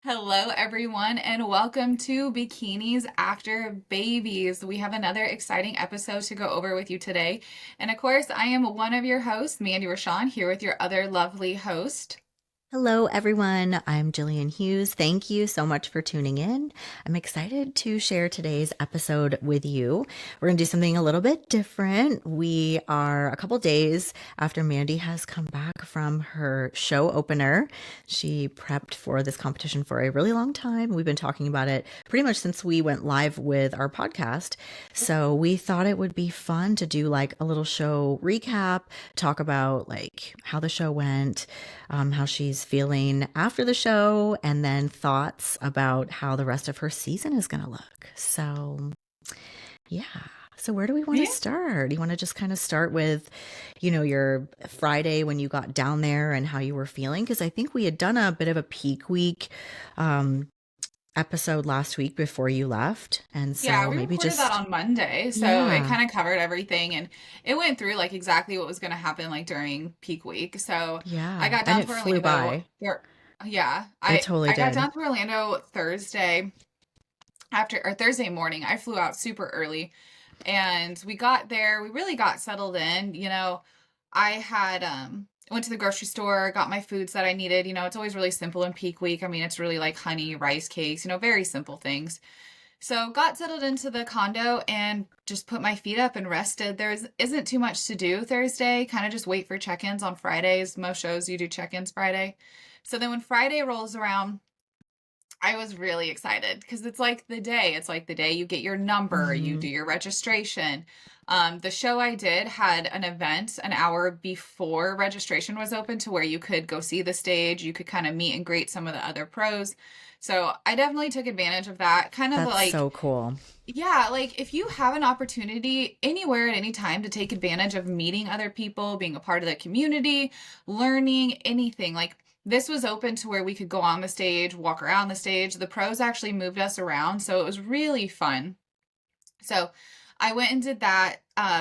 Hello, everyone, and welcome to Bikinis After Babies. We have another exciting episode to go over with you today. And of course, I am one of your hosts, Mandy Rashawn, here with your other lovely host. Hello, everyone. I'm Jillian Hughes. Thank you so much for tuning in. I'm excited to share today's episode with you. We're going to do something a little bit different. We are a couple days after Mandy has come back from her show opener. She prepped for this competition for a really long time. We've been talking about it pretty much since we went live with our podcast. So we thought it would be fun to do like a little show recap, talk about like how the show went, how she's feeling after the show, and then thoughts about how the rest of her season is going to look. So, yeah. So, where do we want to Yeah. start? Do you want to just kind of start with, your Friday when you got down there and how you were feeling? Because I think we had done a bit of a peak week um, episode last week before you left. And Yeah, so we maybe recorded that just, on Monday, so it yeah, kind of covered everything and it went through like exactly what was going to happen like during peak week. So I yeah. got And down it to flew Orlando. by. Yeah, It I totally I got did. down to Orlando Thursday after or Thursday morning. I flew out super early. And we got there, we really got settled in. I had went to the grocery store, got my foods that I needed. It's always really simple in peak week. I mean, it's really like honey, rice cakes, very simple things. So got settled into the condo and just put my feet up and rested. There isn't too much to do Thursday. Kind of just wait for check-ins on Fridays. Most shows you do check-ins Friday. So then when Friday rolls around, I was really excited because it's like the day. It's like the day you get your number, you Hmm. do your registration. The show I did had an event an hour before registration was open to where you could go see the stage. You could kind of meet and greet some of the other pros. So I definitely took advantage of that. Kind of That's like, so cool. yeah, like if you have an opportunity anywhere at any time to take advantage of meeting other people, being a part of the community, learning anything, like this was open to where we could go on the stage, walk around the stage. The pros actually moved us around, so it was really fun. So I went and did that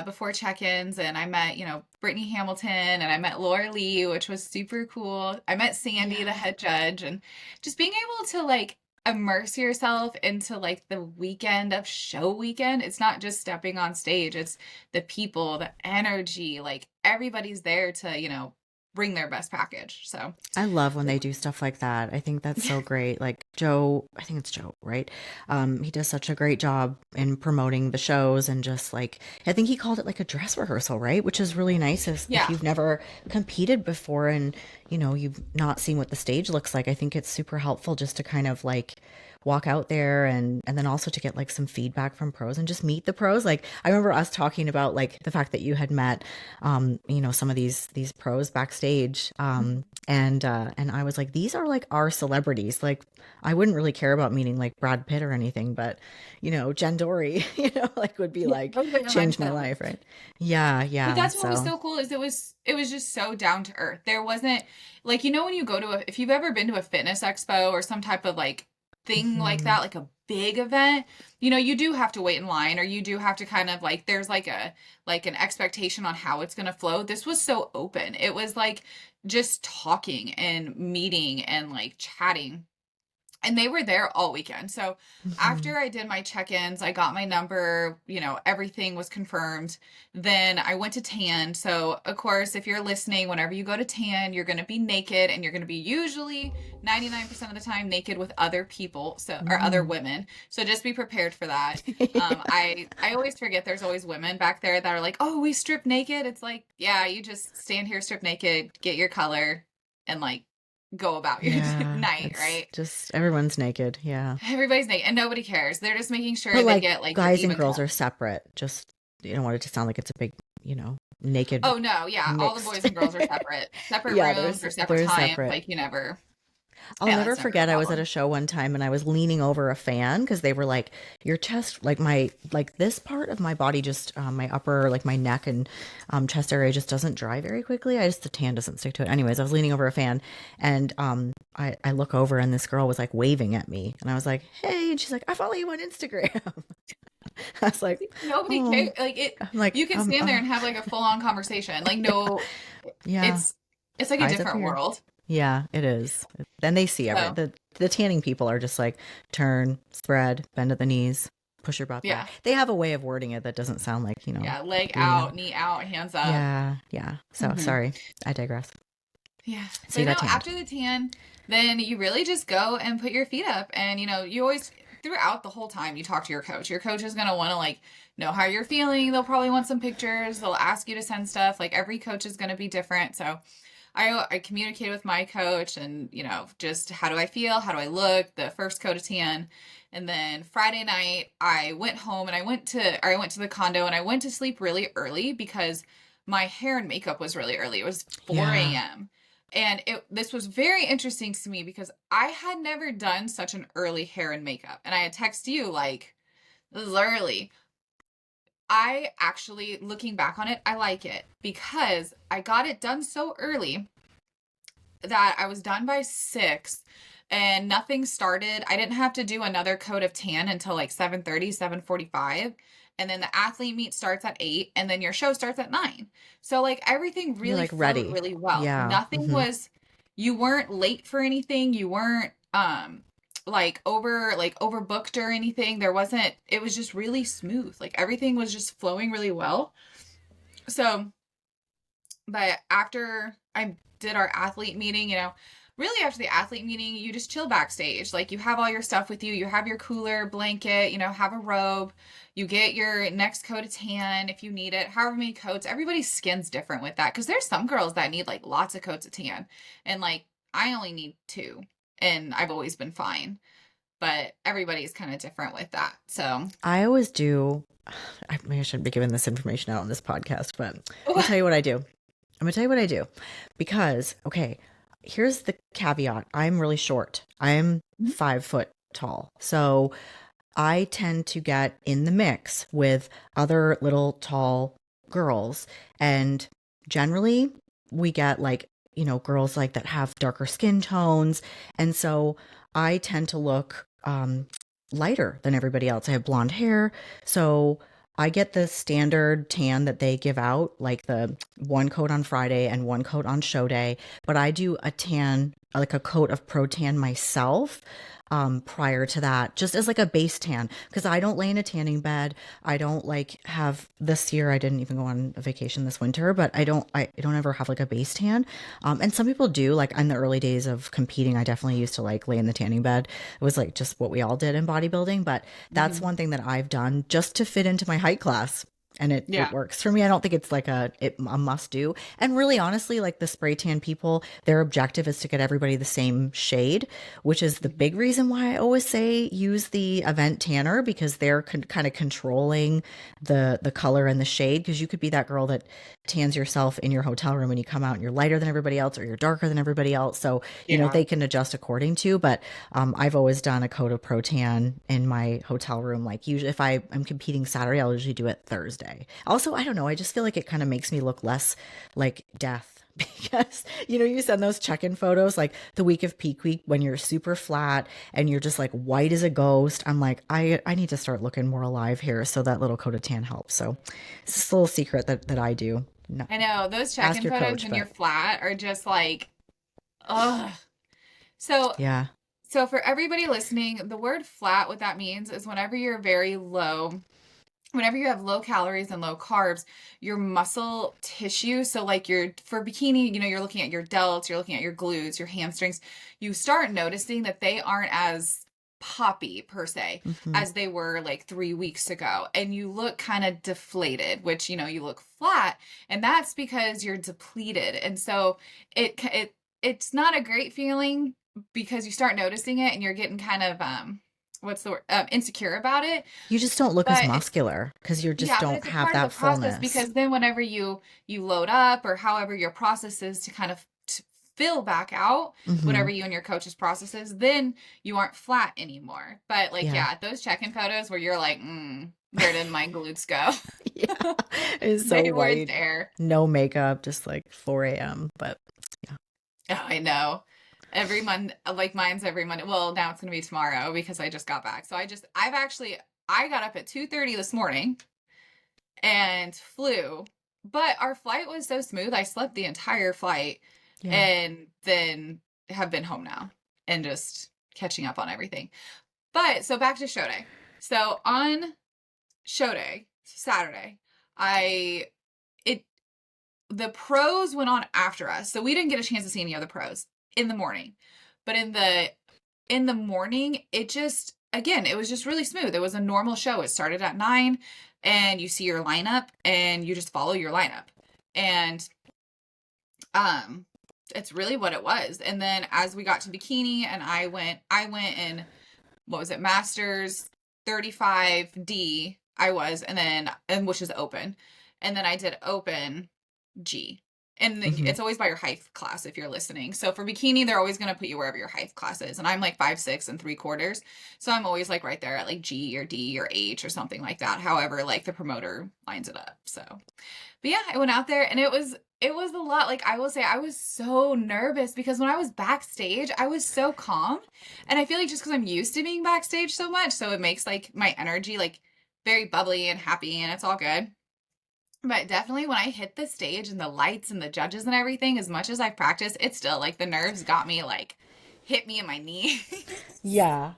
before check-ins, and I met, Brittany Hamilton, and I met Laura Lee, which was super cool. I met Sandy, the Yeah. head judge, and just being able to like immerse yourself into like the weekend of show weekend. It's not just stepping on stage, it's the people, the energy, like everybody's there to, bring their best package. So, I love when they do stuff like that. I think that's so great. Like Joe, I think it's Joe, right? He does such a great job in promoting the shows and just like I think he called it like a dress rehearsal, right? Which is really nice if yeah. you've never competed before and you've not seen what the stage looks like. I think it's super helpful just to kind of like walk out there and then also to get like some feedback from pros and just meet the pros. Like I remember us talking about like the fact that you had met some of these pros backstage. And I was like, these are like our celebrities. Like I wouldn't really care about meeting like Brad Pitt or anything, but Jen Dory, like would be Yeah, like those are my change my fellows. life, right? Yeah, But yeah. that's what was So so cool is it was just so down to earth. There wasn't like when you go to if you've ever been to a fitness expo or some type of like thing like mhm. that, like a big event, you do have to wait in line or you do have to kind of like there's like an expectation on how it's going to flow. This was so open. It was like just talking and meeting and like chatting, and they were there all weekend. So Mhm. after I did my check-ins, I got my number, everything was confirmed. Then I went to tan. So of course, if you're listening, whenever you go to tan, you're going to be naked and you're going to be usually 99% of the time naked with other people, so or other Mhm. women. So just be prepared for that. I always forget there's always women back there that are like, "Oh, we strip naked." It's like, yeah, you just stand here strip naked, get your color, and like go about your Yeah, night, it's right? just everyone's naked. Yeah. Everybody's naked and nobody cares. They're just making sure But they like get like your guys and even girls are color. separate. Just you don't want it to sound like it's a big, naked Oh no, yeah, all the mixed. boys and girls are separate. Separate Yeah, rooms or separate they're times. separate. Like you never, I'll yeah, never that's never a forget I was at a problem. show one time and I was leaning over a fan because they were like, your chest, like my, like this part of my body just, my upper, like my neck and chest area just doesn't dry very quickly. The tan doesn't stick to it. Anyways, I was leaning over a fan and I look over and this girl was like waving at me and I was like, hey, and she's like, I follow you on Instagram. I was like, Nobody oh, cares. Like it, I'm like, you can stand there and have like a full on conversation. Like no, yeah, it's it's like a eyes up different here. world. Yeah, it is. Then they see So everything. the tanning people are just like turn, spread, bend at the knees, push your butt Yeah. back. They have a way of wording it that doesn't sound like, Yeah. Leg doing out, that. knee out, hands up. Yeah, yeah. So Hmm. sorry, I digress. Yeah. So you But no, got tanned. after the tan, then you really just go and put your feet up. And, you always, throughout the whole time, you talk to your coach. Your coach is going to want to, like, know how you're feeling. They'll probably want some pictures. They'll ask you to send stuff. Like, every coach is going to be different. So I communicated with my coach and, just how do I feel? How do I look? The first coat of tan. And then Friday night, I went home and I went to the condo and I went to sleep really early because my hair and makeup was really early. It was 4 Yeah. a.m. And this was very interesting to me because I had never done such an early hair and makeup. And I had texted you like, this is early. I actually, looking back on it, I like it because I got it done so early that I was done by 6 and nothing started. I didn't have to do another coat of tan until like 7:30, 7:45. And then the athlete meet starts at 8 and then your show starts at 9. So like everything You're really like flowed ready. really well. Yeah. Nothing was You weren't late for anything. You weren't like overbooked or anything. There wasn't It was just really smooth. Like everything was just flowing really well. So but after I did our athlete meeting, really after the athlete meeting, you just chill backstage. Like you have all your stuff with you. You have your cooler, blanket, have a robe. You get your next coat of tan if you need it, however many coats. Everybody's skin's different with that because there's some girls that need like lots of coats of tan. And like I only need 2 and I've always been fine. But everybody's kind of different with that. So, I always do. Maybe I shouldn't be giving this information out on this podcast, but I'm gonna tell you what I do. I'm gonna tell you what I do because, okay, here's the caveat. I'm really short. I'm 5 foot tall. So I tend to get in the mix with other little tall girls. And generally, we get like, girls like that have darker skin tones. And so I tend to look lighter than everybody else. I have blonde hair. So I get the standard tan that they give out, like the one coat on Friday and one coat on show day. But I do a tan, like a coat of Pro Tan myself prior to that, just as like a base tan, because I don't lay in a tanning bed. I don't like have this year. I didn't even go on a vacation this winter, but I don't ever have like a base tan. And some people do. Like in the early days of competing, I definitely used to like lay in the tanning bed. It was like just what we all did in bodybuilding. But that's mhm. one thing that I've done just to fit into my height class. And it Yeah. works for me. I don't think it's like a must do. And really, honestly, like the spray tan people, their objective is to get everybody the same shade, which is the big reason why I always say use the event tanner, because they're kind of controlling the color and the shade. Because you could be that girl that tans yourself in your hotel room and you come out and you're lighter than everybody else or you're darker than everybody else. So Yeah. they can adjust according to. But I've always done a coat of Pro Tan in my hotel room. Like usually, if I am competing Saturday, I'll usually do it Thursday. Also, I don't know. I just feel like it kind of makes me look less like death. Because you send those check-in photos like the week of peak week when you're super flat and you're just like white as a ghost. I'm like, I need to start looking more alive here, so that little coat of tan helps. So it's just a little secret that I do. No, I know those ask check-in your photos coach, when you're but flat are just like, ugh. So, yeah. so for everybody listening, the word flat, what that means is whenever you're very low, whenever you have low calories and low carbs, your muscle tissue, so like for bikini, you're looking at your delts, you're looking at your glutes, your hamstrings, you start noticing that they aren't as poppy per se Hmm. as they were like 3 weeks ago. And you look kind of deflated, which, you look flat. And that's because you're depleted. And so it's not a great feeling because you start noticing it and you're getting kind of, what's the word, insecure about it. You just don't look as But muscular because you just yeah, but don't it's a have part of the that process fullness. because then whenever you load up or however your process is to kind of fill back out, Hmm. whatever you and your coach's processes, then you aren't flat anymore. But like, Yeah. yeah, those check-in photos where you're like, where did my glutes go? Yeah. It's so They were white. there. No makeup, just like 4 a.m. But yeah. Oh, I know. Every Monday, like mine's every Monday. Well, now it's gonna be tomorrow because I just got back. So I got up at 2:30 this morning and flew. But our flight was so smooth. I slept the entire flight Yeah. and then have been home now and just catching up on everything. But so back to show day. So on show day, Saturday, I it the pros went on after us. So we didn't get a chance to see any other pros in the morning. But in the morning, it just again, it was just really smooth. It was a normal show. It started at 9 and you see your lineup and you just follow your lineup. And um it's really what it was. And then as we got to bikini and I went in what was it, Masters 35D and which is open. And then I did open G. And Hmm. it's always by your height class if you're listening. So for bikini, they're always going to put you wherever your height class is. And I'm like 5'6 3/4. So I'm always like right there at like G or D or H or something like that. However, like the promoter lines it up. So, but yeah, I went out there and it was a lot. Like I will say, I was so nervous because when I was backstage, I was so calm. And I feel like just because I'm used to being backstage so much, so it makes like my energy like very bubbly and happy and it's all good. But definitely when I hit the stage and the lights and the judges and everything, as much as I've practiced, it's still like the nerves got me like hit me in my knee. Yeah.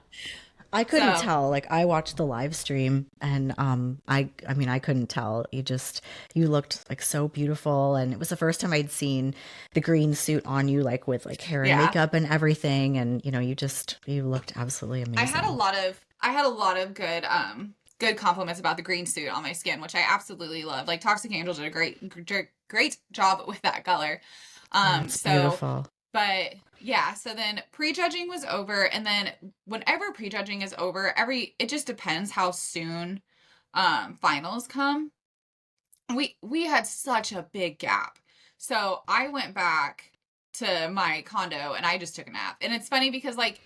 I couldn't So tell. Like I watched the live stream and I mean I couldn't tell. You looked like so beautiful and it was the first time I'd seen the green suit on you like with like hair and yeah, makeup and everything and you looked absolutely I had a amazing. lot of I had a lot of good compliments about the green suit on my skin, which I absolutely love. Like Toxic Angel did a great job with that color. Yeah, it's So beautiful. but yeah, so then prejudging was over, and then whenever prejudging is over, it just depends how soon finals come. We had such a big gap. So I went back to my condo and I just took a nap. And it's funny because like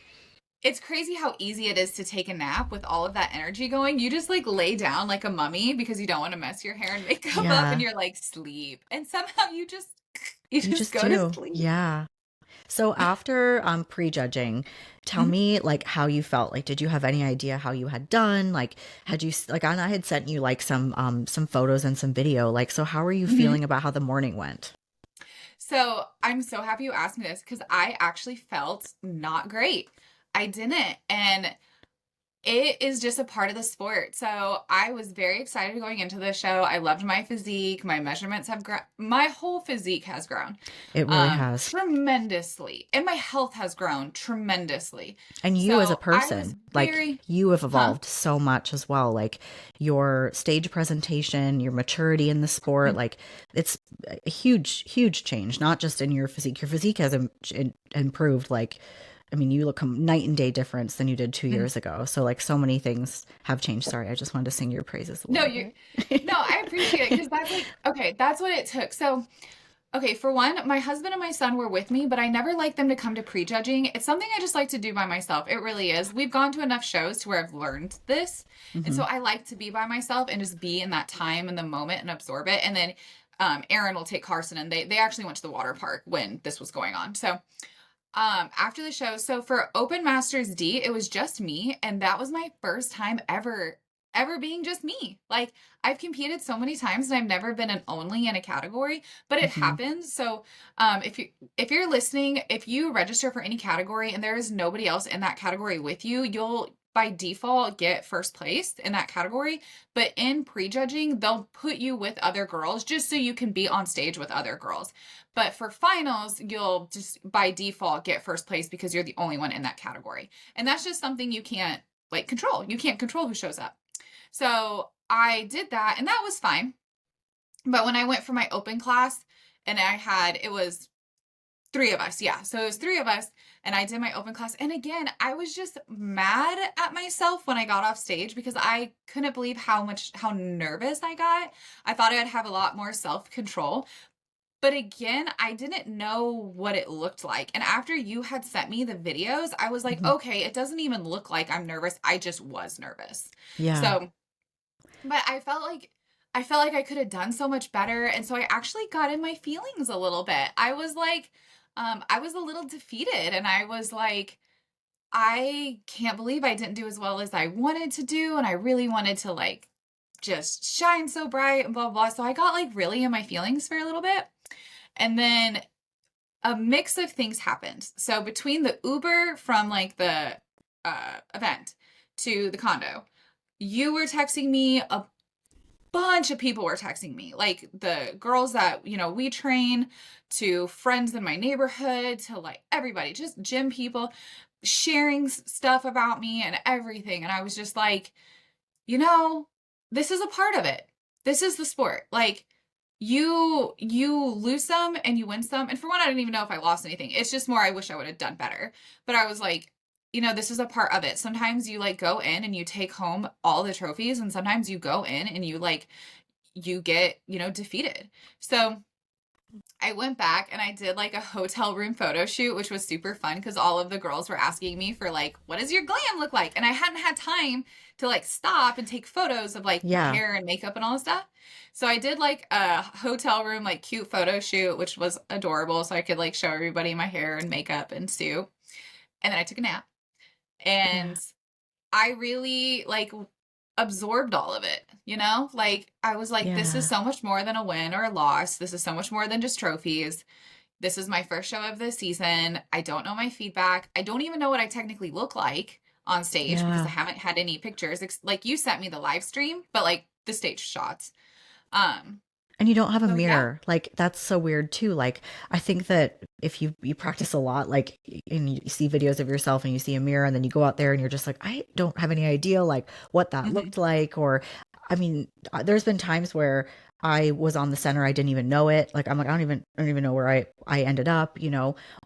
it's crazy how easy it is to take a nap with all of that energy going. You just like lay down like a mummy because you don't want to mess your hair and makeup up and Yeah, you're like sleep. And somehow you you just just go to do. sleep. Yeah. So after prejudging, tell Mhm. me like how you felt. Like did you have any idea how you had done? Like had you like I had sent you like some photos and some video. Like so how are you Mhm. feeling about how the morning went? So I'm so happy you asked me this because I actually felt not great. I didn't. And it is just a part of the sport. So I was very excited going into the show. I loved my physique. My measurements have grown. My whole physique has grown It really has. tremendously. And my health has grown tremendously. And you as a So I was person, like very, you have huh? evolved so much as well. Like your stage presentation, your maturity in the sport, like it's a huge change, not just in your physique. Your physique has improved. Like, I mean, you look night and day difference than you did 2 years ago. So like so many things have changed. Sorry, I just wanted to sing your praises a No, little you, bit. no, I appreciate it because that's like, okay, that's what it took. So okay, for one, my husband and my son were with me, but I never like them to come to prejudging. It's something I just like to do by myself. It really is. We've gone to enough shows to where I've learned this. And Hmm. so I like to be by myself and just be in that time and the moment and absorb it. And then Aaron will take Carson and they actually went to the water park when this was going on. So after the show, so for Open Masters D, it was just me, and that was my first time ever being just me. Like I've competed so many times and I've never been an only in a category, but it Hmm. happens. So if you're listening, if you register for any category and there is nobody else in that category with you, you'll by default get first place in that category. But in prejudging, they'll put you with other girls just so you can be on stage with other girls. But for finals, you'll just by default get first place because you're the only one in that category. And that's just something you can't like control. You can't control who shows up. So I did that and that was fine. But when I went for my open class and it was three of us. Yeah. So it was three of us and I did my open class. And again, I was just mad at myself when I got off stage because I couldn't believe how nervous I got. I thought I'd have a lot more self control. But again, I didn't know what it looked like. And after you had sent me the videos, I was like, Hmm. okay, it doesn't even look like I'm nervous. I just was nervous. Yeah. So, but I felt like I could have done so much better. And so I actually got in my feelings a little bit. I was like, I was a little defeated and I was like, I can't believe I didn't do as well as I wanted to do. And I really wanted to like just shine so bright and blah, blah. So I got like really in my feelings for a little bit. And then a mix of things happened. So between the Uber from like the event to the condo, you were texting me, a bunch of people were texting me, like the girls that, we train, to friends in my neighborhood, to like everybody, just gym people sharing stuff about me and everything. And I was just like, you know, this is a part of it. This is the sport. Like you lose some and you win some. And for one, I didn't even know if I lost anything. It's just more I wish I would have done better. But I was like, this is a part of it. Sometimes you like go in and you take home all the trophies, and sometimes you go in and you get, defeated. So I went back and I did like a hotel room photo shoot, which was super fun because all of the girls were asking me for like, what does your glam look like? And I hadn't had time to like stop and take photos of like my Yeah. hair and makeup and all this stuff. So I did like a hotel room, like cute photo shoot, which was adorable. So I could like show everybody my hair and makeup and suit. And then I took a nap. Yeah. And I really like absorbed all of it, Like I was like, this is Yeah. so much more than a win or a loss. This is so much more than just trophies. This is my first show of the season. I don't know my feedback. I don't even know what I technically look like on stage because I Yeah. haven't had any pictures. Like you sent me the live stream, but like the stage shots. Um, And you don't have a so yeah. mirror. Like that's so weird too. Like I think that if you practice a lot, like and you see videos of yourself and you see a mirror and then you go out there and you're just like, I don't have any idea like what that Hmm. looked like. Or I mean, there's been times where I was on the center, I didn't even know it. Like I'm like, I don't even know where I ended up,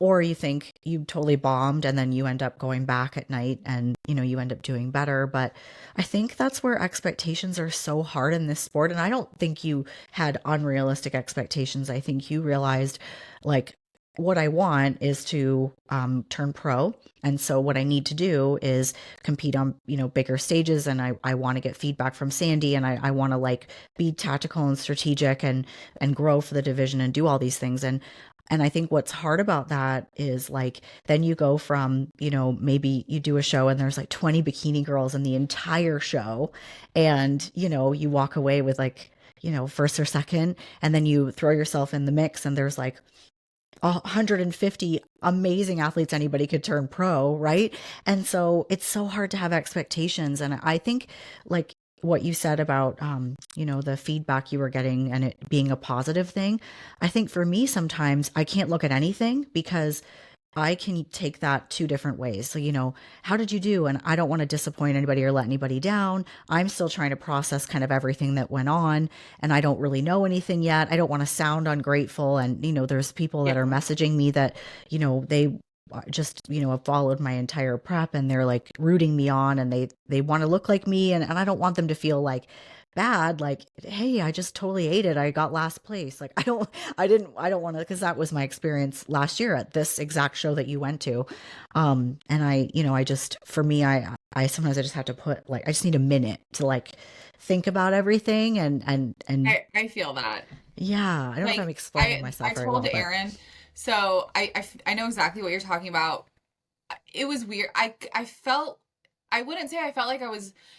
or you think you totally bombed and then you end up going back at night and you end up doing better. But I think that's where expectations are so hard in this sport. And I don't think you had unrealistic expectations. I think you realized like what I want is to turn pro. And so what I need to do is compete on, bigger stages. And I want to get feedback from Sandy, and I want to like be tactical and strategic and grow for the division and do all these things. And I think what's hard about that is like, then you go from, maybe you do a show and there's like 20 bikini girls in the entire show. And, you walk away with like, first or second, and then you throw yourself in the mix and there's like 150 amazing athletes anybody could turn pro, right? And so it's so hard to have expectations. And I think like what you said about the feedback you were getting and it being a positive thing, I think for me sometimes I can't look at anything because I can take that two different ways. So, how did you do? And I don't want to disappoint anybody or let anybody down. I'm still trying to process kind of everything that went on, and I don't really know anything yet. I don't want to sound ungrateful. And, there's people that Yeah. are messaging me that, they just, have followed my entire prep and they're like rooting me on and they want to look like me. And I don't want them to feel like, bad, like, hey, I just totally ate it, I got last place. Like I don't want to, because that was my experience last year at this exact show that you went to. And I just, for me, I sometimes I just have to put like, I just need a minute to like think about everything and I feel that. yeah, I don't know if I'm Like explaining I myself very told well, but Aaron, so I know exactly what you're talking about. It was weird. I felt, I wouldn't say I felt like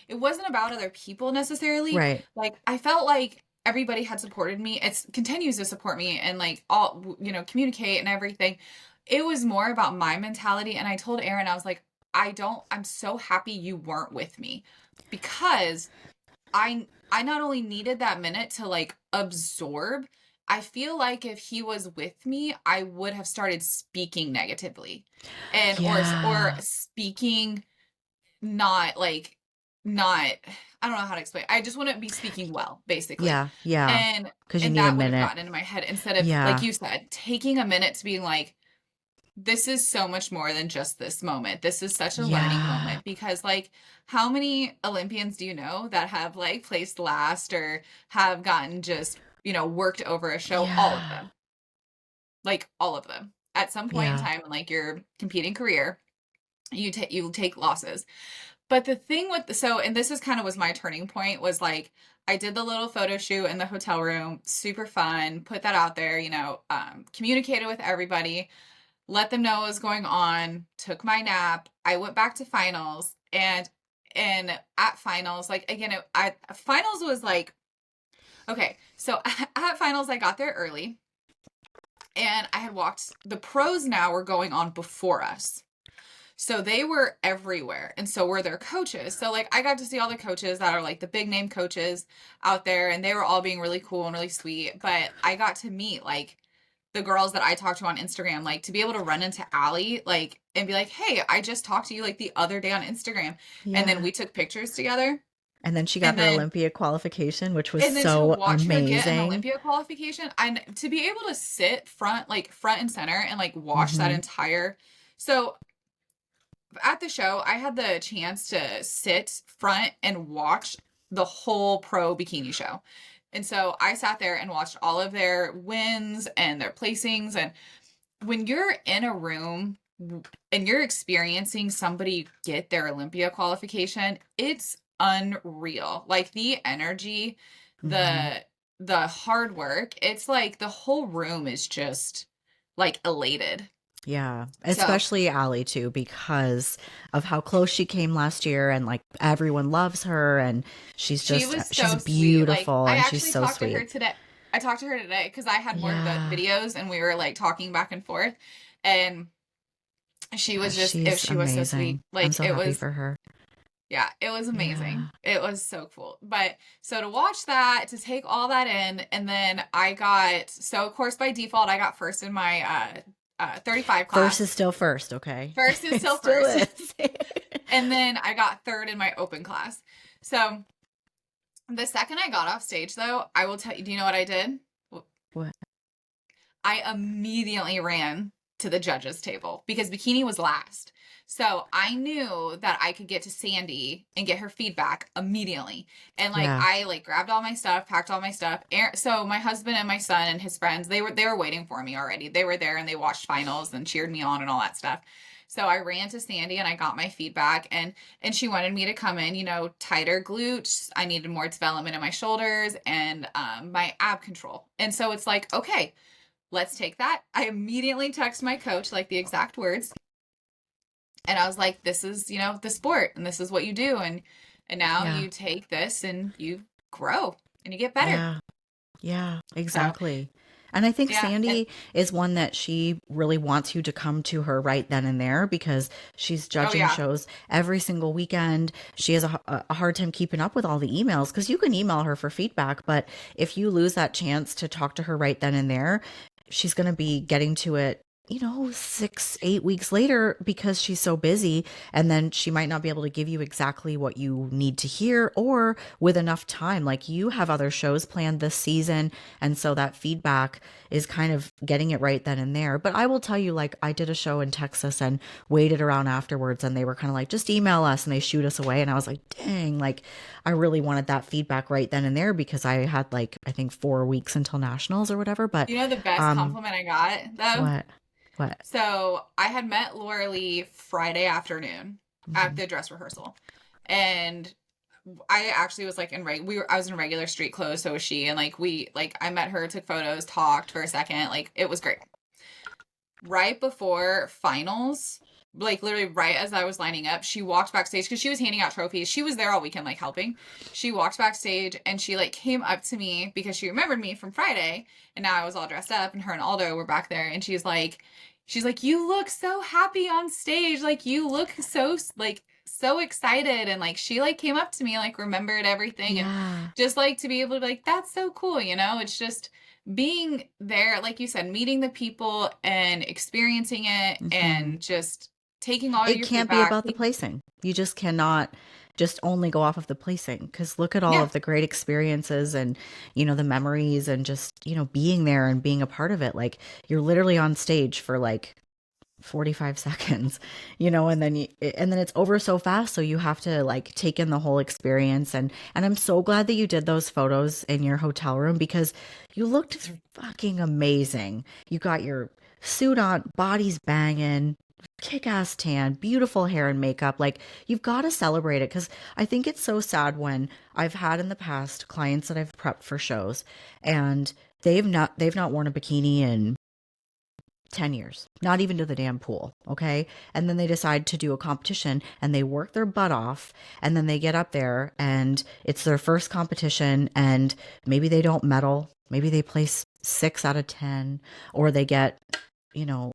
it wasn't about other people necessarily. right. Like I felt like everybody had supported me. It continues to support me and like all, communicate and everything. It was more about my mentality. And I told Aaron, I was like, I'm so happy you weren't with me because I not only needed that minute to like absorb, I feel like if he was with me, I would have started speaking negatively and or Yeah. speaking not like not I don't know how to explain. I just wouldn't be speaking well, basically. Yeah. Yeah. And Because you and need a that would have minute. gotten into my head instead of like Yeah. you said, taking a minute to be like, this is so much more than just this moment. This is such a learning Yeah. moment because, like, how many Olympians do you know that have, like, placed last or have gotten just, worked over a show? All of Yeah. them. Like, all of them. At some point in Yeah. time in, like, your competing career, you take losses. But the thing with and this is kind of was my turning point was like I did the little photo shoot in the hotel room, super fun, put that out there, communicated with everybody, let them know what was going on, took my nap. I went back to finals and at finals, like again, finals was like, okay, so at finals I got there early And I had walked, the pros now were going on before us. So they were everywhere. And so were their coaches. So like I got to see all the coaches that are like the big name coaches out there, and they were all being really cool and really sweet. But I got to meet like the girls that I talked to on Instagram, like to be able to run into Allie, like, and be like, hey, I just talked to you like the other day on Instagram. And then Yeah. we took pictures together. And then she got And her then Olympia qualification, which was and then to so watch her get an amazing. Olympia qualification and to be able to sit front and center and like watch that Hmm. entire. So at the show, I had the chance to sit front and watch the whole pro bikini show. And so I sat there and watched all of their wins and their placings. And when you're in a room and you're experiencing somebody get their Olympia qualification, it's unreal. Like the energy, Hmm. the hard work, it's like the whole room is just like elated. Yeah, So especially Allie too, because of how close she came last year, and like everyone loves her, and she was she's so sweet. Like beautiful, I and she's actually so talked to her sweet. today. I talked to her today because I had more Yeah, videos and we were like talking back and forth. And she yeah, was just she's she was so sweet. amazing. I'm Like so it happy was for her. yeah, it was amazing. Yeah. It was so cool. But so to watch that, to take all that in, and then I got so of course by default I got first in my 35 First class. is still first, okay? First is It still still first. is. And then I got third in my open class. So the second I got off stage, though, I will tell you, do you know what I did? What? I immediately ran to the judges' table because bikini was last. So I knew that I could get to Sandy and get her feedback immediately. And like Yeah. I like grabbed all my stuff, packed all my stuff. So my husband and my son and his friends, they were waiting for me already. They were there and they watched finals and cheered me on and all that stuff. So I ran to Sandy and I got my feedback, and she wanted me to come in, tighter glutes. I needed more development in my shoulders and my ab control. And so it's like, okay, let's take that. I immediately text my coach like the exact words. And I was like, this is, the sport and this is what you do. And now Yeah. you take this and you grow and you get better. Yeah. Yeah, So exactly. And I think yeah. And Sandy is one that she really wants you to come to her right then and there, because she's oh judging yeah. shows every single weekend. She has a hard time keeping up with all the emails, because you can email her for feedback, but if you lose that chance to talk to her right then and there, she's going to be getting to it, 6, 8 weeks later, because she's so busy. And then she might not be able to give you exactly what you need to hear, or with enough time. Like, you have other shows planned this season. And so that feedback is kind of getting it right then and there. But I will tell you, like, I did a show in Texas and waited around afterwards, and they were kind of like, just email us, and they shoot us away. And I was like, dang, like, I really wanted that feedback right then and there, because I had, like, I think 4 weeks until nationals or whatever. But You know the best um compliment I got though? what what So I had met Laura Lee Friday afternoon at Mhm. the dress rehearsal. And I actually was like I was in regular street clothes, so was she, and I met her, took photos, talked for a second, like it was great. Right before finals, like literally right as I was lining up, she walked backstage because she was handing out trophies. She was there all weekend, like helping. She walked backstage and she like came up to me because she remembered me from Friday, and now I was all dressed up, and her and Aldo were back there, and she's like, you look so happy on stage, like you look so like so excited, and like she like came up to me, like remembered everything, and Yeah. just like to be able to be like, that's so cool, it's just being there, like you said, meeting the people and experiencing it Hmm. and just taking all It your can't be feedback. about the placing. You just cannot just only go off of the placing, because look at all Yeah. of the great experiences, and the memories, and just being there and being a part of it. Like, you're literally on stage for like 45 seconds, and then it's over so fast, so you have to like take in the whole experience. And I'm so glad that you did those photos in your hotel room, because you looked fucking amazing. You got your suit on, body's banging, kick-ass tan, beautiful hair and makeup. Like, you've got to celebrate it, because I think it's so sad when I've had in the past clients that I've prepped for shows, and they've not worn a bikini in 10 years, not even to the damn pool. Okay. And then they decide to do a competition, and they work their butt off. And then they get up there and it's their first competition, and maybe they don't medal. Maybe they place 6 out of 10, or they get,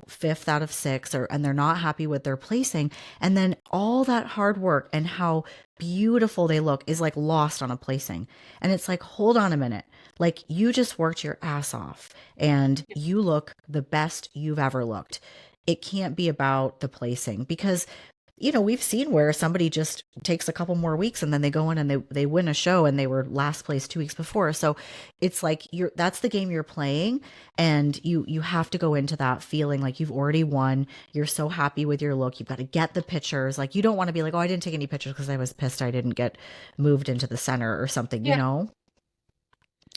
fifth out of six, and they're not happy with their placing. And then all that hard work and how beautiful they look is like lost on a placing. And it's like, hold on a minute. Like, you just worked your ass off and you look the best you've ever looked. It can't be about the placing, because we've seen where somebody just takes a couple more weeks and then they go in and they win a show and they were last place 2 weeks before. So it's like, that's the game you're playing, and you have to go into that feeling like you've already won. You're so happy with your look. You've got to get the pictures. Like, you don't want to be like, oh, I didn't take any pictures because I was pissed I didn't get moved into the center or something, Yeah. Yeah.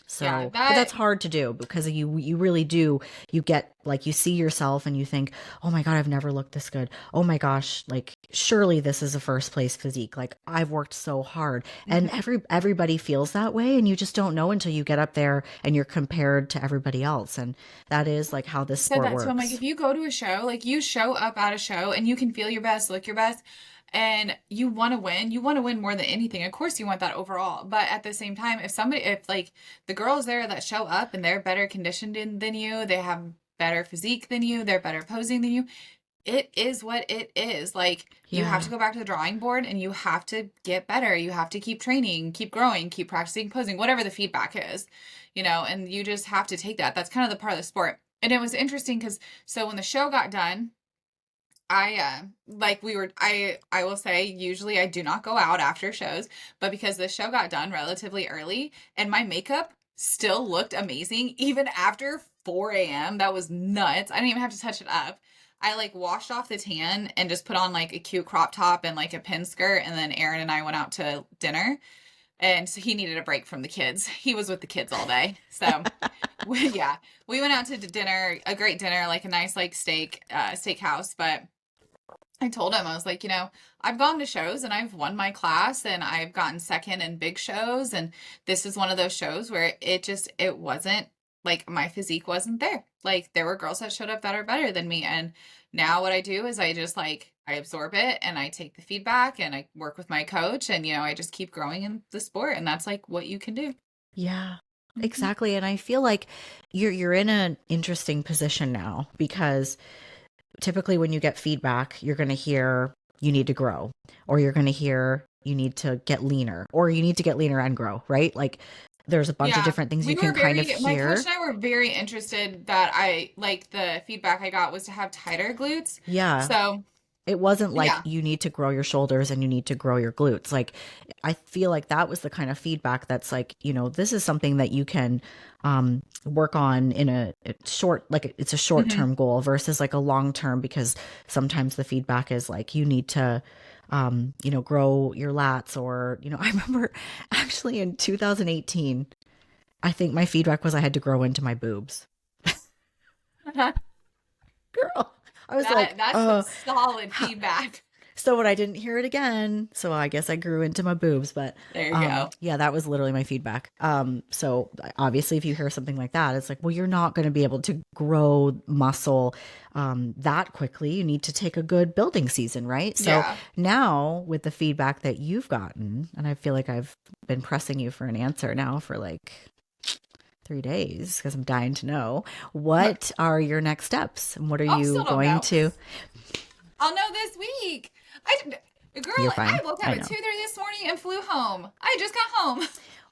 So, but That that's hard to do because you really do. You get, like, you see yourself and you think, "Oh my God, I've never looked this good. Oh my gosh, like, surely this is a first place physique. Like, I've worked so hard." And mhm. everybody feels that way, and you just don't know until you get up there and you're compared to everybody else. And that is like how this Said sport that too. I'm like, works. if you go to a show, like you show up at a show and you can feel your best, look your best, and you want to win more than anything. Of course, you want that overall. But at the same time, if like the girls there that show up and they're better conditioned than you, they have better physique than you, they're better posing than you, it is what it is. Like, you have to Yeah. go back to the drawing board and you have to get better. You have to keep training, keep growing, keep practicing posing, whatever the feedback is, and you just have to take that. That's kind of the part of the sport. And it was interesting because so when the show got done, I will say usually I do not go out after shows, but because the show got done relatively early and my makeup still looked amazing even after 4 a.m. That was nuts. I didn't even have to touch it up. I like washed off the tan and just put on like a cute crop top and like a pin skirt, and then Aaron and I went out to dinner, and so he needed a break from the kids. He was with the kids all day. So yeah, we went out to dinner, a great dinner, like a nice like steakhouse, but I told him, I was like, I've gone to shows and I've won my class and I've gotten second in big shows. And this is one of those shows where it wasn't like my physique wasn't there. Like, there were girls that showed up that are better than me. And now what I do is I just like, I absorb it and I take the feedback and I work with my coach, and, I just keep growing in the sport. And that's like what you can do. Yeah. Hmm. Exactly. And I feel like you're in an interesting position now, because typically when you get feedback, you're going to hear you need to grow, or you're going to hear you need to get leaner, or you need to get leaner and grow, right? Like, there's a bunch of Yeah. different things you can kind of My coach hear. and I were very interested that I like the feedback I got was to have tighter glutes. Yeah. So, It wasn't like yeah. you need to grow your shoulders and you need to grow your glutes. Like, I feel like that was the kind of feedback that's like, this is something that you can work on in a short, like, it's a short Hmm. term goal versus like a long term, because sometimes the feedback is like, you need to, grow your lats, or, I remember actually in 2018, I think my feedback was I had to grow into my boobs. Girl, I was like, That's some solid feedback. so when I didn't hear it again, so I guess I grew into my boobs. But There you go. yeah, that was literally my feedback. So obviously, if you hear something like that, it's like, well, you're not going to be able to grow muscle that quickly. You need to take a good building season, right? So Yeah. now, with the feedback that you've gotten, and I feel like I've been pressing you for an answer now for like 3 days because I'm dying to know, what are your next steps and what are I you still don't going know. to? I'll know this week. Girl, You're I fine. woke up I at know. 2:30 this morning and flew home. I just got home.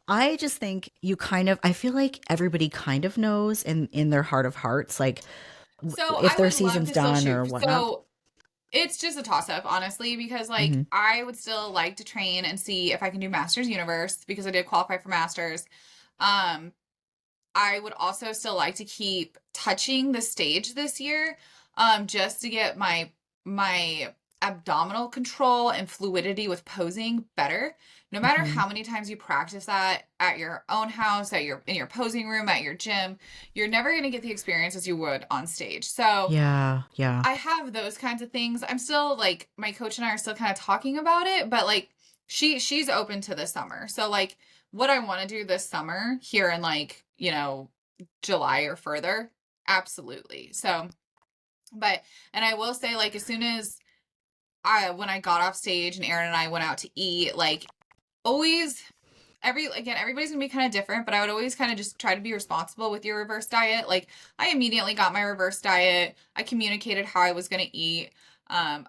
I just think you kind of, I feel like everybody kind of knows in their heart of hearts, like, So if I their would love season's to still done or shoot. whatnot. So it's just a toss up, honestly, because like Hmm. I would still like to train and see if I can do Masters Universe because I did qualify for Masters. Um, I would also still like to keep touching the stage this year, just to get my abdominal control and fluidity with posing better. No matter Hmm. how many times you practice that at your own house, at your in your posing room, at your gym, you're never going to get the experience as you would on stage. So Yeah. Yeah. I have those kinds of things. I'm still like, my coach and I are still kind of talking about it, but like she's open to this summer. So like what I want to do this summer here in like, July or further, absolutely. So, but and I will say, like, as soon as I when I got off stage and Aaron and I went out to eat, like, always everybody's gonna be kind of different, but I would always kind of just try to be responsible with your reverse diet. Like I immediately got my reverse diet. I communicated how I was gonna eat.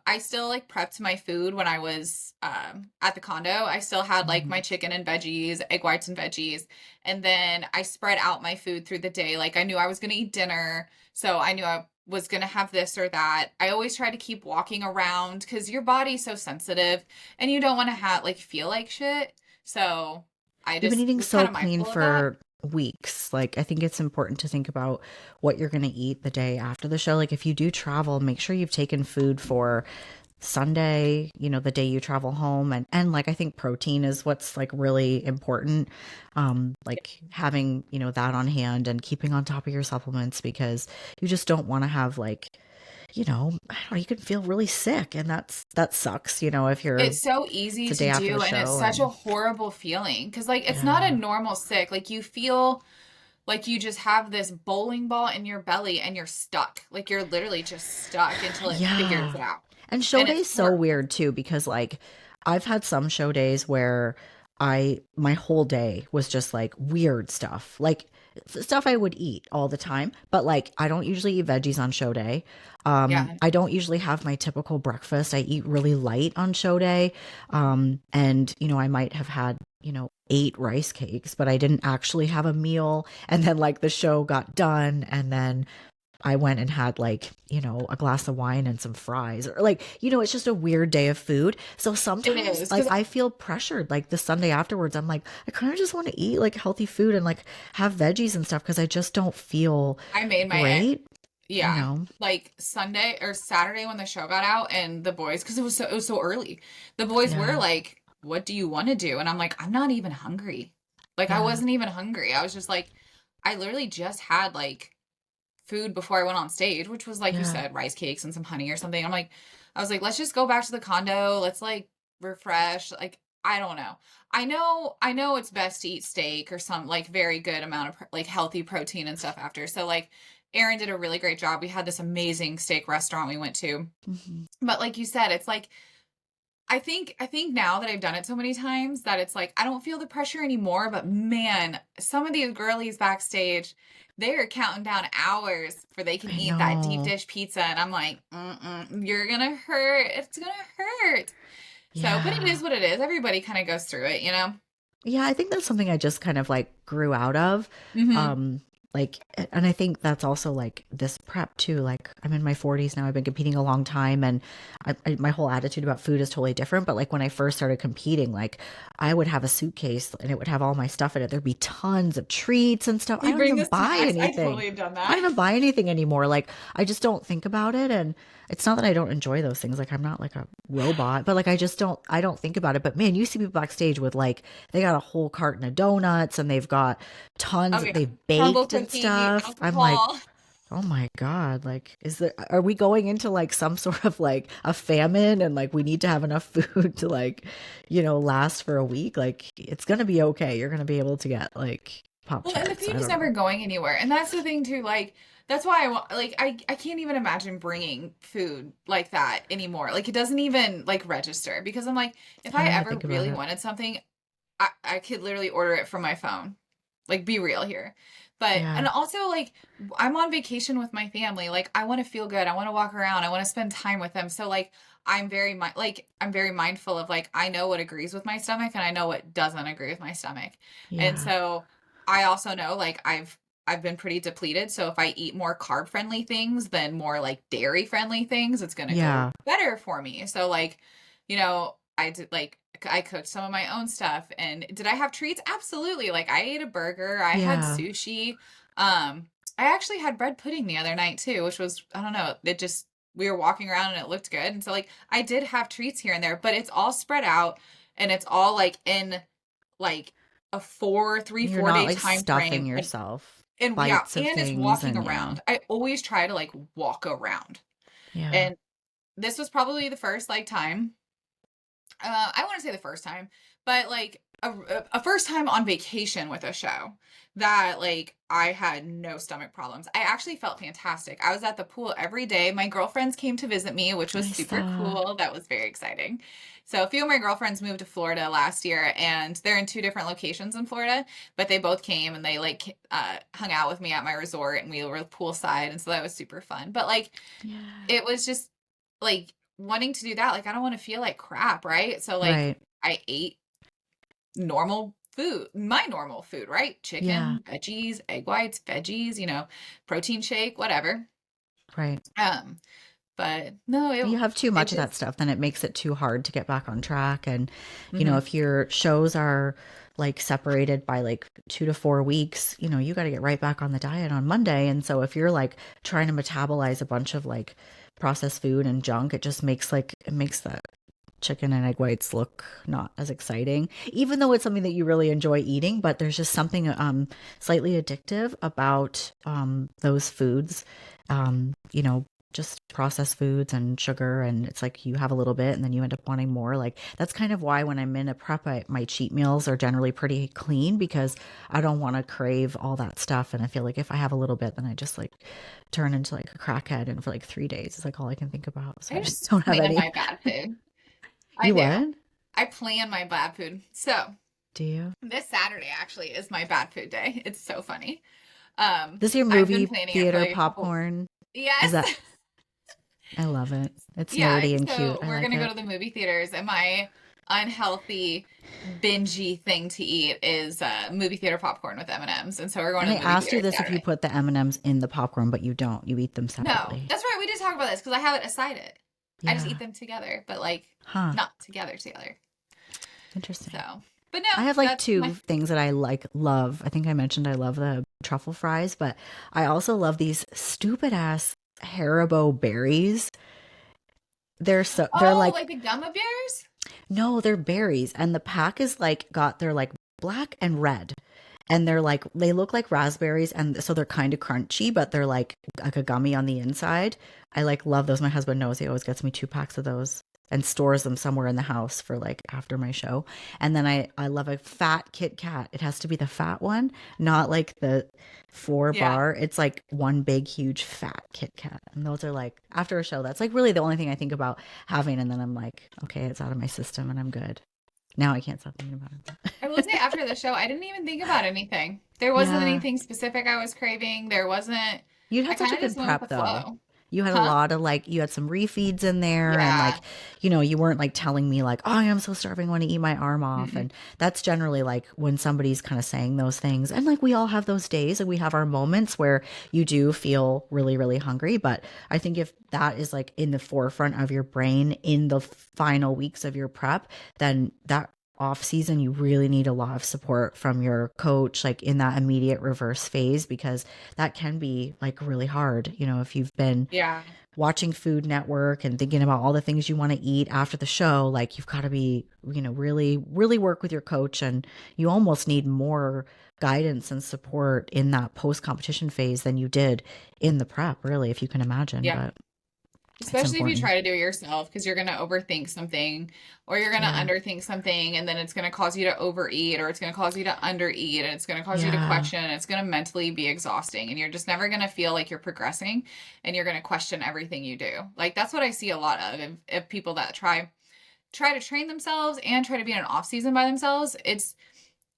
I still like prepped my food when I was at the condo. I still had like my Mhm. chicken and veggies, egg whites and veggies, and then I spread out my food through the day. Like I knew I was gonna eat dinner, so I knew I was gonna have this or that. I always try to keep walking around because your body's so sensitive, and you don't want to have like feel like shit. So I You've been just eating was kind so of clean mindful of that. for weeks. Like, I think it's important to think about what you're going to eat the day after the show. Like, if you do travel, make sure you've taken food for Sunday, the day you travel home. And like, I think protein is what's like really important. Like having, that on hand and keeping on top of your supplements because you just don't want to have like, I don't know, you can feel really sick and that sucks, if It's you're, so it's easy a to day after the do, and it's show such a and horrible feeling because like it's not a yeah. normal sick. Like you feel like you just have this bowling ball in your belly and you're stuck. Like you're literally just stuck until it figures Yeah. it out. And show And it's days so horrible. weird too because like I've had some show days where my whole day was just like weird stuff. Like stuff I would eat all the time, but like I don't usually eat veggies on show day. Yeah. I don't usually have my typical breakfast. I eat really light on show day. And I might have had, 8 rice cakes, but I didn't actually have a meal. And then like the show got done and then I went and had like, a glass of wine and some fries or like, it's just a weird day of food. So It sometimes is like because I feel pressured like the Sunday afterwards. I'm like, I kind of just want to eat like healthy food and like have veggies and stuff because I just don't feel I made my great, you yeah, know? like Sunday or Saturday when the show got out and the boys, because it was so early. The boys were Yeah. like, "What do you want to do?" And I'm like, "I'm not even hungry." Like I Yeah. wasn't even hungry. I was just like, I literally just had like food before I went on stage, which was like you Yeah. said, rice cakes and some honey or something. I was like, let's just go back to the condo. Let's like refresh. Like, I don't know. I know it's best to eat steak or some like very good amount of like healthy protein and stuff after. So like Aaron did a really great job. We had this amazing steak restaurant we went to. Hmm. But like you said, it's like I think now that I've done it so many times that it's like I don't feel the pressure anymore, but man, some of these girlies backstage, they are counting down hours for they can I eat that deep know. dish pizza and I'm like, mm-mm, you're gonna hurt. It's gonna hurt. So, but it Yeah. is what it is. Everybody kind of goes through it, you know? Yeah, I think that's something I just kind of like grew out of. Mm-hmm. Um like and I think that's also like this prep too. Like I'm in my 40s now. I've been competing a long time and my whole attitude about food is totally different, but like when I first started competing, like I would have a suitcase and it would have all my stuff in it. There'd be tons of treats and stuff. I You don't bring even the buy snacks. I anything. totally have done I don't that. even buy anything anymore. Like I just don't think about it and it's not that I don't enjoy those things. Like I'm not like a robot, but like I don't think about it. But man, you see people backstage with like they got a whole carton of donuts and they've got Oh tons yeah. they Crumble baked and cookie, stuff. I'm like, alcohol. oh my God, like are we going into like some sort of like a famine and like we need to have enough food to like, last for a week? Like it's gonna be okay. You're gonna be able to get like Pop Well, and the Tarts. food I is don't know. never going anywhere. And that's the thing too, like that's why I want like I can't even imagine bringing food like that anymore. Like it doesn't even like register because I'm like if I I don't even ever think about really it. wanted something, I could literally order it from my phone. Like be real here. But Yeah. and also like I'm on vacation with my family. Like I want to feel good. I want to walk around. I want to spend time with them. So like I'm very mindful of like I know what agrees with my stomach and I know what doesn't agree with my stomach. And Yeah. so I also know like I've been pretty depleted. So if I eat more carb friendly things than more like dairy friendly things, it's gonna go Yeah. better for me. So like, I did like I cooked some of my own stuff and did I have treats? Absolutely. Like I ate a burger, I had Yeah. sushi. I actually had bread pudding the other night too, which was I don't know, it just we were walking around and it looked good. And so like I did have treats here and there, but it's all spread out and it's all like in like a You're 4 not day like time stuffing frame yourself and yeah, bites of and it's things walking and yeah. around. I always try to like walk around. Yeah. And this was probably the first like time I want to say the first time, but like a first time on vacation with a show that like I had no stomach problems. I actually felt fantastic. I was at the pool every day. My girlfriends came to visit me, which was I super saw. cool. That was very exciting. So a few of my girlfriends moved to Florida last year and they're in two different locations in Florida, but they both came and they like hung out with me at my resort and we were poolside and so that was super fun. But like Yeah. it was just like wanting to do that, like I don't want to feel like crap, right? So like Right. I ate normal food, my normal food, right? Yeah. Chicken, veggies, egg whites, veggies, protein shake, whatever. Right. Um, but no, You have too it much of was that stuff, then it makes it too hard to get back on track. And, mhm. if your shows are like separated by like 2 to 4 weeks, you got to get right back on the diet on Monday. And so if you're like trying to metabolize a bunch of like processed food and junk, it makes the chicken and egg whites look not as exciting, even though it's something that you really enjoy eating. But there's just something slightly addictive about those foods, just processed foods and sugar. And it's like you have a little bit and then you end up wanting more. Like that's kind of why when I'm in a prep, my cheat meals are generally pretty clean because I don't want to crave all that stuff. And I feel like if I have a little bit, then I just like turn into like a crackhead. And for like 3 days, it's like all I can think about. So I I just just don't have plan my any. bad food. I You do. what? I plan my bad food. So Do you? this Saturday actually is my bad food day. It's so funny. This is your I've been movie planning it for theater like a couple. popcorn. Is Yes. that? I love it. It's Yeah, nerdy and cute. so I we're like gonna go it. to the movie theaters, and my unhealthy, bingey thing to eat is movie theater popcorn with M&Ms, and so we're going And to I the movie asked you theater this if you Saturday. put the M&Ms in the popcorn, but you don't. You eat them No, separately. that's right. We did talk about this because I have it aside it. I just eat Yeah. them together, but like Huh. not together together. Interesting. So, but I no, have like that's two my. things that I like love. I think I mentioned I love the truffle fries, but I also love these stupid ass Haribo berries. They're Oh, like like the gumma bears? no, they're berries and the pack is like they're like black and red. And they're like they look like raspberries and so they're kind of crunchy but they're like a gummy on the inside. I like love those. My husband knows, he always gets me 2 packs of those and stores them somewhere in the house for like after my show. And then I love a fat Kit Kat. It has to be the fat one, not like the four Yeah. bar. It's like one big huge fat Kit Kat. And those are like after a show that's like really the only thing I think about having. And then I'm like, okay, it's out of my system and I'm good. Now I can't stop thinking about I will it. say after the show, I didn't even think about anything. There wasn't Yeah. anything specific I was craving. There wasn't. You I had such kind a of just good went with prep the though. flow. You had a Huh? lot of like, you had some refeeds in there, and Yeah. like, you weren't like telling me like, oh, I am so starving, I want to eat my arm off. Mm-mm. And that's generally like when somebody's kind of saying those things. And like, we all have those days and we have our moments where you do feel really, really hungry. But I think if that is like in the forefront of your brain in the final weeks of your prep, then that off season you really need a lot of support from your coach like in that immediate reverse phase because that can be like really hard if you've been Yeah. watching Food Network and thinking about all the things you want to eat after the show. Like you've got to be really really work with your coach, and you almost need more guidance and support in that post competition phase than you did in the prep, really, if you can imagine. Yeah. But it's Especially if you important. try to do it yourself, because you're going to overthink something or you're going to Yeah. underthink something, and then it's going to cause you to overeat or it's going to cause you to undereat and it's going to cause you to Yeah. question. And it's going to mentally be exhausting and you're just never going to feel like you're progressing and you're going to question everything you do. Like that's what I see a lot of people that try to train themselves and try to be in an off season by themselves. It's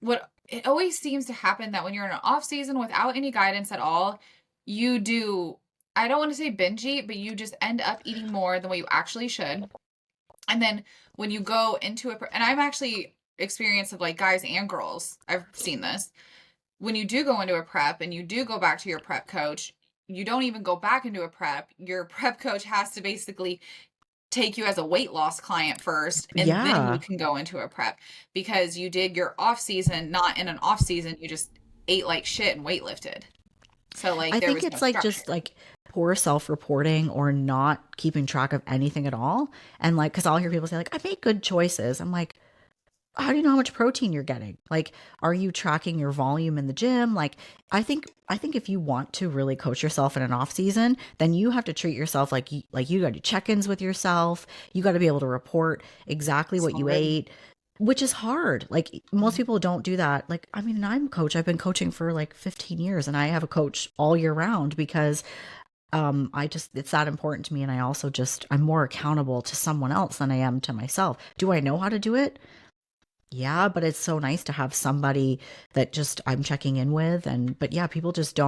what it always seems to happen that when you're in an off season without any guidance at all, you do, I don't want to say binge eat, but you just end up eating more than what you actually should. And then when you go into it, and I'm actually experienced of like guys and girls, I've seen this. When you do go into a prep and you do go back to your prep coach, you don't even go back into a prep. Your prep coach has to basically take you as a weight loss client first and then you Yeah. can go into a prep because you did your off season not in an off season, you just ate like shit and weight lifted, so like I there think was no it's like just structure. like poor self-reporting or not keeping track of anything at all. And like, cause I'll hear people say like, I make good choices. I'm like, how do you know how much protein you're getting? Like, are you tracking your volume in the gym? Like, I think if you want to really coach yourself in an off season, then you have to treat yourself like you got to do check-ins with yourself. You got to be able to report exactly what Small you rib. ate. which is hard. Like most people don't do that. Like, I mean, I'm a coach. I've been coaching for like 15 years and I have a coach all year round because I just, it's that important to me. And I also just, I'm more accountable to someone else than I am to myself. Do I know how to do it? Yeah, but it's so nice to have somebody that just I'm checking in with. And but yeah, people just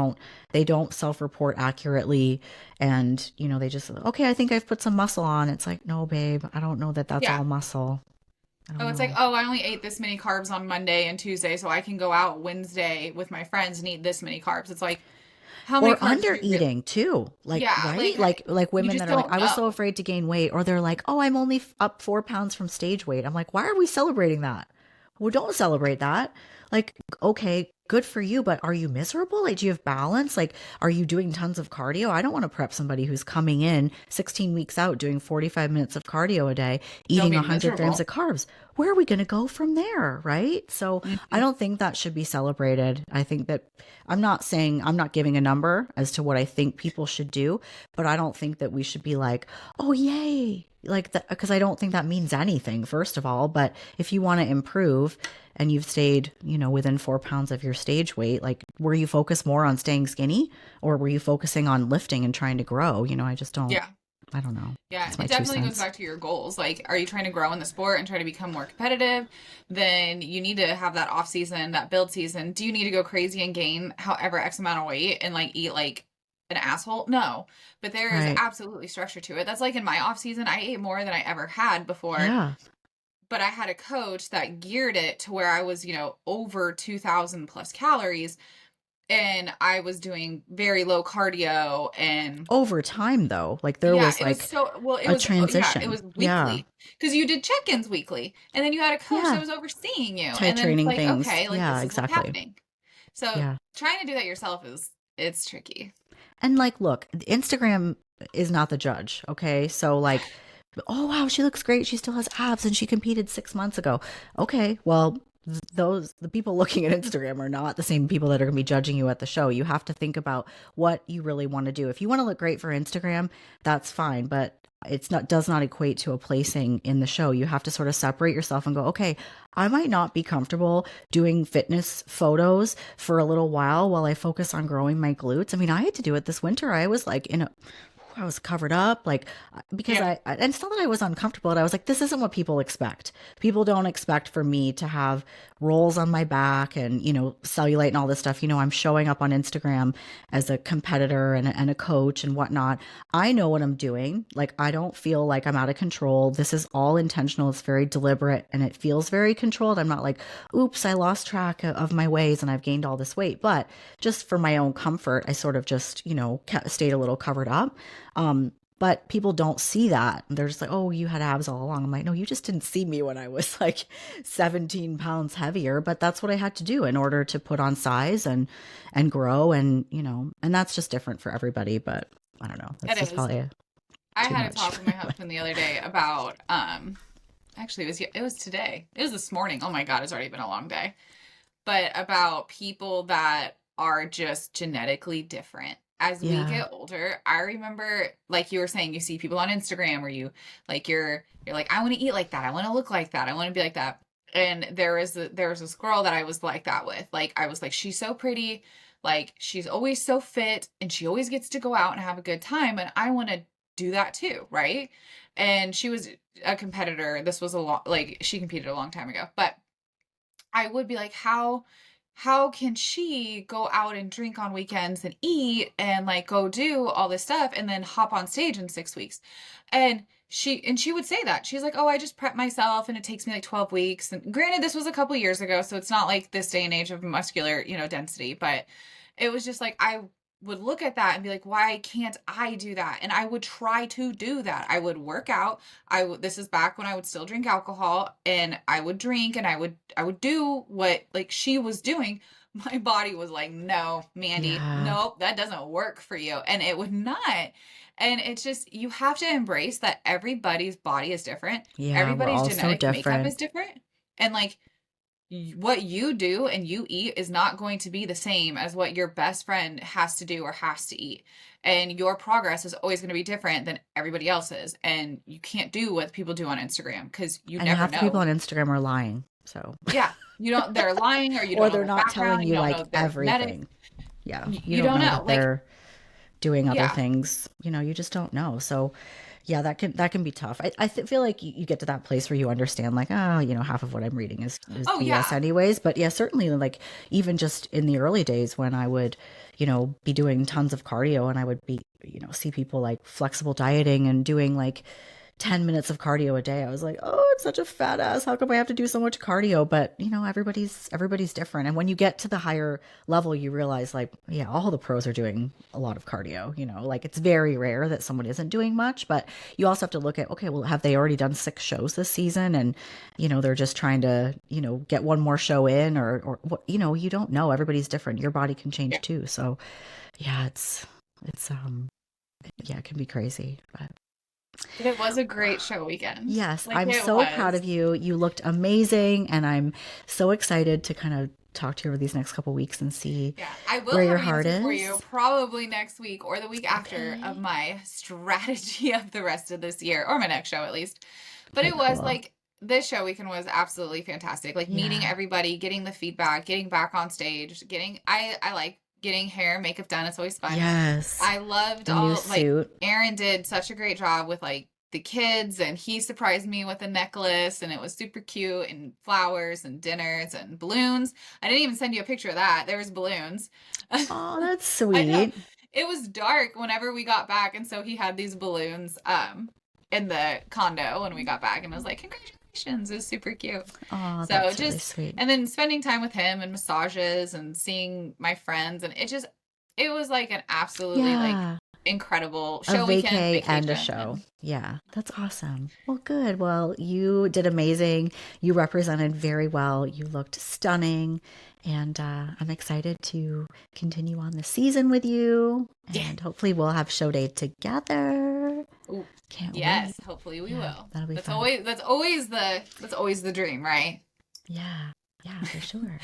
they don't self-report accurately. And they just, okay, I think I've put some muscle on. It's like, no, babe, I don't know that that's Yeah. all muscle. I Oh, don't it's like, know. oh, I only ate this many carbs on Monday and Tuesday, so I can go out Wednesday with my friends and eat this many carbs. It's like, how many Or carbs do under you really? eating too. Like, Yeah, right? Like you women just that are like, don't I was so know. afraid to gain weight, or they're like, oh, I'm only up 4 pounds from stage weight. I'm like, why are we celebrating that? Well, don't celebrate that. Like, okay, good for you, but are you miserable? Like, do you have balance? Like, are you doing tons of cardio? I don't want to prep somebody who's coming in 16 weeks out doing 45 minutes of cardio a day, Don't eating be 100 grams miserable. of carbs. Where are we going to go from there? Right. So I Mhm. don't think that should be celebrated. I think that I'm not saying I'm not giving a number as to what I think people should do, but I don't think that we should be like, oh, yay. Like that, because I don't think that means anything, first of all. But if you want to improve and you've stayed, within 4 pounds of your stage weight, like were you focused more on staying skinny or were you focusing on lifting and trying to grow? I just don't, Yeah. I don't know. Yeah, That's my it two definitely goes cents. back to your goals. Like, are you trying to grow in the sport and try to become more competitive? Then you need to have that off season, that build season. Do you need to go crazy and gain however X amount of weight and like eat like an asshole? No. But there is Right. absolutely structure to it. That's like in my off season, I ate more than I ever had before, Yeah. but I had a coach that geared it to where I was, over 2,000 plus calories and I was doing very low cardio and Over time, though, like there yeah, was it was like so well, it a was yeah, it transition. was Yeah. weekly because you did check-ins weekly and then you had a coach that Yeah. was overseeing you and then it's Titrating like, things. okay, like Yeah, this is what's exactly. happening. So Yeah. trying to do that yourself is it's tricky. And like, look, Instagram is not the judge. Okay. So, like, oh, wow, she looks great. She still has abs and she competed 6 months ago. Okay. Well, the people looking at Instagram are not the same people that are going to be judging you at the show. You have to think about what you really want to do. If you want to look great for Instagram, that's fine, but it's not does not equate to a placing in the show. You have to sort of separate yourself and go, okay, I might not be comfortable doing fitness photos for a little while I focus on growing my glutes. I mean, I had to do it this winter. I was like I was covered up, like because Yeah. and it's not that I was uncomfortable. I was like, this isn't what people expect. People don't expect for me to have rolls on my back and cellulite and all this stuff. I'm showing up on Instagram as a competitor and a coach and whatnot. I know what I'm doing. Like I don't feel like I'm out of control. This is all intentional. It's very deliberate and it feels very controlled. I'm not like, oops, I lost track of my ways and I've gained all this weight. But just for my own comfort, I sort of just stayed a little covered up. But people don't see that. They're just like, oh, you had abs all along. I'm like, no, you just didn't see me when I was like 17 pounds heavier. But that's what I had to do in order to put on size and grow. And, and that's just different for everybody. But I don't know. It That's just is. probably I too had a much. talk with my husband the other day about actually it was today. It was this morning. Oh my God, it's already been a long day. But about people that are just genetically different. As we Yeah. get older, I remember like you were saying, you see people on Instagram where you like you're like, I want to eat like that. I want to look like that. I want to be like that. And there was this girl that I was like that with. Like I was like, she's so pretty, like she's always so fit and she always gets to go out and have a good time. And I want to do that too, right? And she was a competitor. This was a lot like she competed a long time ago. But I would be like, how can she go out and drink on weekends and eat and like go do all this stuff and then hop on stage in 6 weeks? And she would say that. She's like, oh, I just prep myself and it takes me like 12 weeks. And granted, this was a couple years ago, so it's not like this day and age of muscular, density, but it was just like I would look at that and be like, why can't I do that? And I would try to do that. I would work out. This is back when I would still drink alcohol and I would drink and I would do what like she was doing. My body was like, no, Mandy, Yeah. nope, that doesn't work for you. And it would not. And it's just, you have to embrace that everybody's body is different. Yeah. We're Everybody's all so genetic makeup is different. different. And like, what you do and you eat is not going to be the same as what your best friend has to do or has to eat. And your progress is always going to be different than everybody else's. And you can't do what people do on Instagram because you And never half the people know. on Instagram are lying. So, Yeah. You don't, they're lying, or you don't or know they're their not telling background. You you don't like know their genetics. everything. Yeah. You You don't don't know know. that Like, they're doing other yeah. things. You just don't know. So, yeah, that can be tough. I feel like you get to that place where you understand, like, oh, half of what I'm reading is Oh, BS yeah. anyways. But yeah, certainly, like, even just in the early days when I would, be doing tons of cardio, and I would be, see people like flexible dieting and doing like 10 minutes of cardio a day. I was like, oh, I'm such a fat ass. How come I have to do so much cardio? But, everybody's different. And when you get to the higher level, you realize, like, yeah, all the pros are doing a lot of cardio, like it's very rare that someone isn't doing much. But you also have to look at, okay, well, have they already done 6 shows this season? And, they're just trying to, get one more show in, or what, you don't know. Everybody's different. Your body can change Yeah. too. So yeah, it's, yeah, it can be crazy, but It was a great show weekend. yes, Like, I'm it so proud was. of you. You looked amazing, and I'm so excited to kind of talk to you over these next couple weeks and see Yeah, I will where have your an heart answer for you is. probably next week or the week after of Okay. my strategy of the rest of this year, or my next show at least. But Okay, it was cool. like this show weekend was absolutely fantastic. Like meeting Yeah. everybody, getting the feedback, getting back on stage, getting I like getting hair and makeup done. It's always fun. Yes. I loved The new all, like, suit. Aaron did such a great job with like the kids, and he surprised me with a necklace, and it was super cute, and flowers and dinners and balloons. I didn't even send you a picture of that. There was balloons. Oh, that's I know. sweet. It was dark whenever we got back, and so he had these balloons in the condo when we got back, and I was like, "Congratulations." It was super cute. Oh, So that's really just, sweet. and then spending time with him and massages and seeing my friends, and it was like an absolutely like Yeah. incredible A show weekend, vacay and a vacation, show. and Yeah, that's awesome. Well, good. Well, you did amazing. You represented very well. You looked stunning. And I'm excited to continue on the season with you. yeah. And hopefully, we'll have show day together. Ooh, Can't wait. yes, hopefully we Yeah, will. that'll be That's fun. always the dream, right? Yeah, yeah, for sure.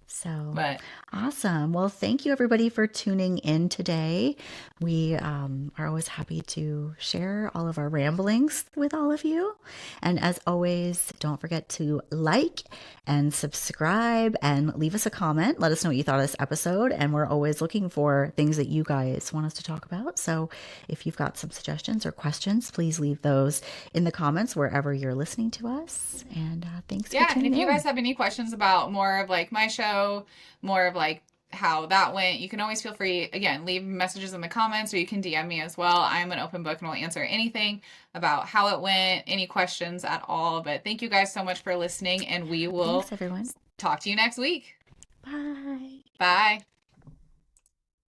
So But awesome. Well, thank you everybody for tuning in today. We are always happy to share all of our ramblings with all of you. And as always, don't forget to like and subscribe and leave us a comment. Let us know what you thought of this episode. And we're always looking for things that you guys want us to talk about. So if you've got some suggestions or questions, please leave those in the comments wherever you're listening to us. And thanks for yeah, and tuning if you in. guys have any questions about more of like my show, more of like how that went, you can always feel free, again, leave messages in the comments, or you can DM me as well. I'm an open book and will answer anything about how it went, any questions at all. But thank you guys so much for listening, and we will Thanks, everyone. talk to you next week. Bye. Bye.